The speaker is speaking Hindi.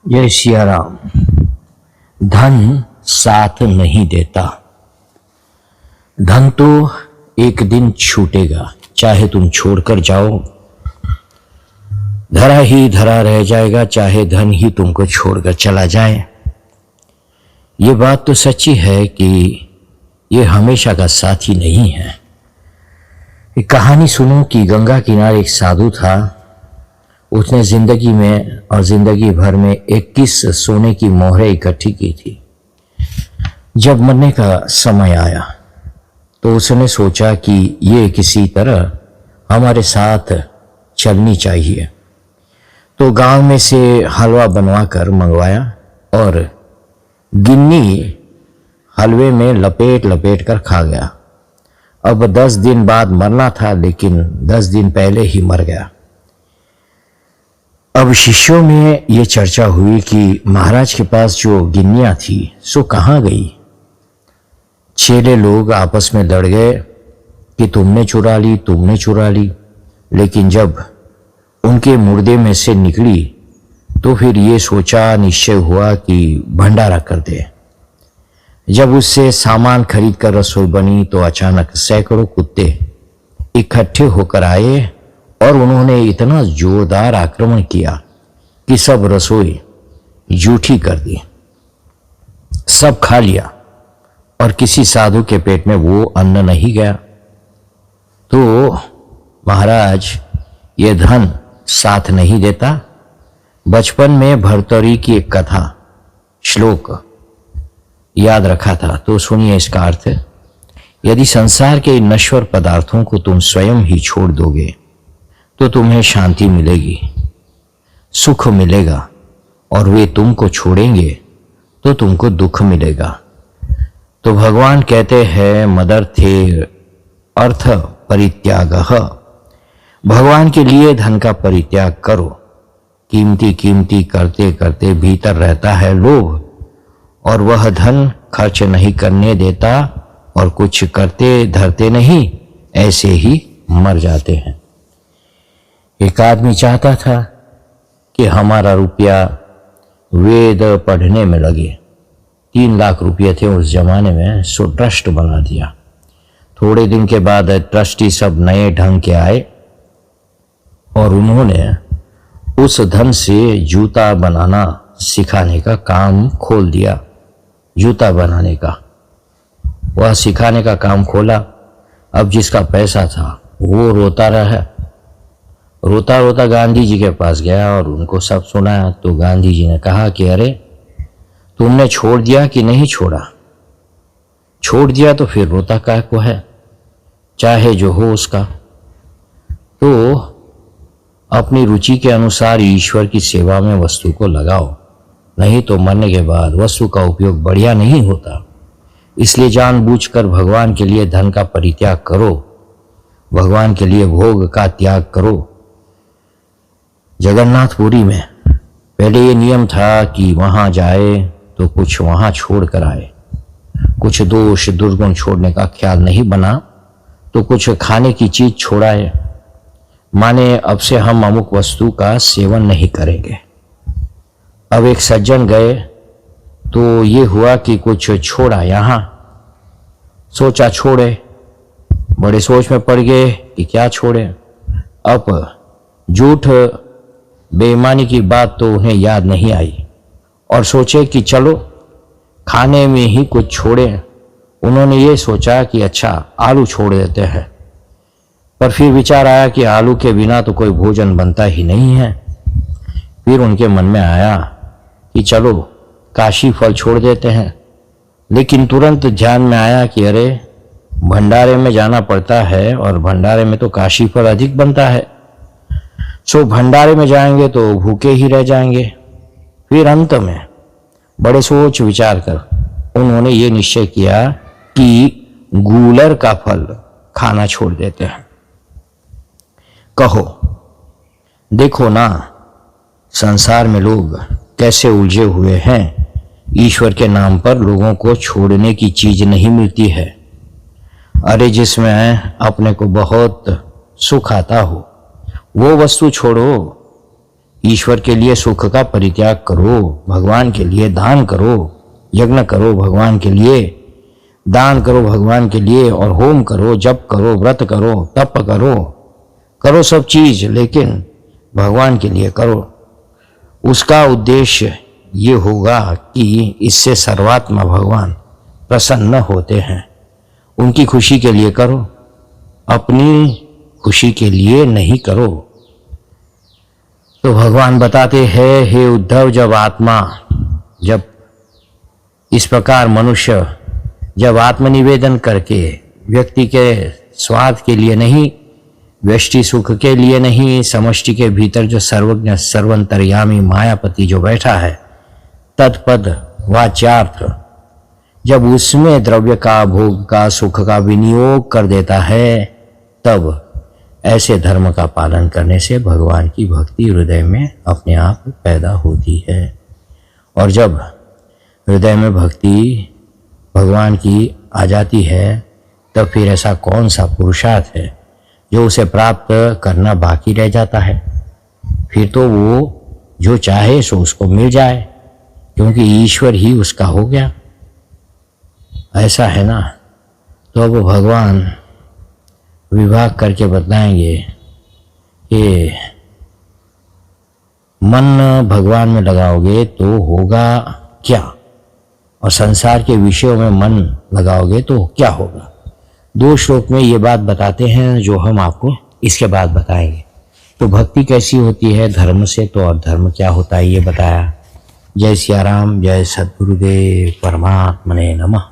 जय सिया राम। धन साथ नहीं देता। धन तो एक दिन छूटेगा, चाहे तुम छोड़कर जाओ, धरा ही धरा रह जाएगा, चाहे धन ही तुमको छोड़कर चला जाए। ये बात तो सच्ची है कि ये हमेशा का साथी नहीं है। एक कहानी सुनो कि गंगा किनारे एक साधु था। उसने जिंदगी में और जिंदगी भर में 21 सोने की मोहरें इकट्ठी की थी। जब मरने का समय आया तो उसने सोचा कि ये किसी तरह हमारे साथ चलनी चाहिए। तो गांव में से हलवा बनवा कर मंगवाया और गिन्नी हलवे में लपेट लपेट कर खा गया। अब 10 दिन बाद मरना था, लेकिन 10 दिन पहले ही मर गया। अब शिष्यों में ये चर्चा हुई कि महाराज के पास जो गिन्नियां थी सो कहाँ गई। चेले लोग आपस में लड़ गए कि तुमने चुरा ली, तुमने चुरा ली। लेकिन जब उनके मुर्दे में से निकली तो फिर ये सोचा, निश्चय हुआ कि भंडारा कर दे। जब उससे सामान खरीद कर रसोई बनी तो अचानक सैकड़ों कुत्ते इकट्ठे होकर आए और उन्होंने इतना जोरदार आक्रमण किया कि सब रसोई जूठी कर दी। सब खा लिया और किसी साधु के पेट में वो अन्न नहीं गया। तो महाराज, ये धन साथ नहीं देता। बचपन में भर्तरी की एक कथा श्लोक याद रखा था, तो सुनिए इसका अर्थ। यदि संसार के इन नश्वर पदार्थों को तुम स्वयं ही छोड़ दोगे तो तुम्हें शांति मिलेगी, सुख मिलेगा, और वे तुमको छोड़ेंगे तो तुमको दुख मिलेगा। तो भगवान कहते हैं, मदर्थे अर्थ परित्यागः। भगवान के लिए धन का परित्याग करो। कीमती कीमती करते करते भीतर रहता है लोभ, और वह धन खर्च नहीं करने देता, और कुछ करते धरते नहीं, ऐसे ही मर जाते हैं। एक आदमी चाहता था कि हमारा रुपया वेद पढ़ने में लगे। 3 लाख रुपये थे उस जमाने में, सो ट्रस्ट बना दिया। थोड़े दिन के बाद ट्रस्टी सब नए ढंग के आए और उन्होंने उस धन से जूता बनाना सिखाने का काम खोल दिया। जूता बनाने का वह सिखाने का काम खोला। अब जिसका पैसा था वो रोता रहा। रोता रोता गांधी जी के पास गया और उनको सब सुनाया। तो गांधी जी ने कहा कि अरे, तुमने छोड़ दिया कि नहीं छोड़ा? छोड़ दिया तो फिर रोता काय को है, चाहे जो हो उसका। तो अपनी रुचि के अनुसार ईश्वर की सेवा में वस्तु को लगाओ, नहीं तो मरने के बाद वस्तु का उपयोग बढ़िया नहीं होता। इसलिए जानबूझकर भगवान के लिए धन का परित्याग करो, भगवान के लिए भोग का त्याग करो। जगन्नाथपुरी में पहले ये नियम था कि वहां जाए तो कुछ वहां छोड़ कर आए। कुछ दोष दुर्गुण छोड़ने का ख्याल नहीं बना तो कुछ खाने की चीज छोड़ाए। माने अब से हम अमुक वस्तु का सेवन नहीं करेंगे। अब एक सज्जन गए तो ये हुआ कि कुछ छोड़ा। यहां सोचा छोड़े, बड़े सोच में पड़ गए कि क्या छोड़े। अब झूठ बेईमानी की बात तो उन्हें याद नहीं आई और सोचे कि चलो खाने में ही कुछ छोड़े। उन्होंने ये सोचा कि अच्छा आलू छोड़ देते हैं, पर फिर विचार आया कि आलू के बिना तो कोई भोजन बनता ही नहीं है। फिर उनके मन में आया कि चलो काशी फल छोड़ देते हैं, लेकिन तुरंत ध्यान में आया कि अरे, भंडारे में जाना पड़ता है और भंडारे में तो काशी फल अधिक बनता है, सो भंडारे में जाएंगे तो भूखे ही रह जाएंगे। फिर अंत में बड़े सोच विचार कर उन्होंने ये निश्चय किया कि गूलर का फल खाना छोड़ देते हैं। कहो, देखो ना संसार में लोग कैसे उलझे हुए हैं। ईश्वर के नाम पर लोगों को छोड़ने की चीज नहीं मिलती है। अरे, जिसमें अपने को बहुत सुख आता हो वो वस्तु छोड़ो। ईश्वर के लिए सुख का परित्याग करो, भगवान के लिए दान करो, यज्ञ करो भगवान के लिए, दान करो भगवान के लिए, और होम करो, जप करो, व्रत करो, तप करो, करो सब चीज, लेकिन भगवान के लिए करो। उसका उद्देश्य ये होगा कि इससे सर्वात्मा भगवान प्रसन्न होते हैं। उनकी खुशी के लिए करो, अपनी खुशी के लिए नहीं करो। तो भगवान बताते हैं, हे उद्धव, जब इस प्रकार मनुष्य जब आत्मनिवेदन करके व्यक्ति के स्वार्थ के लिए नहीं, व्यष्टि सुख के लिए नहीं, समष्टि के भीतर जो सर्वज्ञ सर्वंतर्यामी मायापति जो बैठा है, तत्पद वाच्यार्थ, जब उसमें द्रव्य का, भोग का, सुख का विनियोग कर देता है, तब ऐसे धर्म का पालन करने से भगवान की भक्ति हृदय में अपने आप पैदा होती है। और जब हृदय में भक्ति भगवान की आ जाती है, तब फिर ऐसा कौन सा पुरुषार्थ है जो उसे प्राप्त करना बाकी रह जाता है। फिर तो वो जो चाहे सो उसको मिल जाए, क्योंकि ईश्वर ही उसका हो गया। ऐसा है ना। तो अब भगवान विभाग करके बताएंगे कि मन भगवान में लगाओगे तो होगा क्या, और संसार के विषयों में मन लगाओगे तो क्या होगा। 2 श्लोक में ये बात बताते हैं जो हम आपको इसके बाद बताएंगे। तो भक्ति कैसी होती है धर्म से, तो और धर्म क्या होता है ये बताया। जय सिया राम, जय सद्गुरुदेव परमात्मने नमः।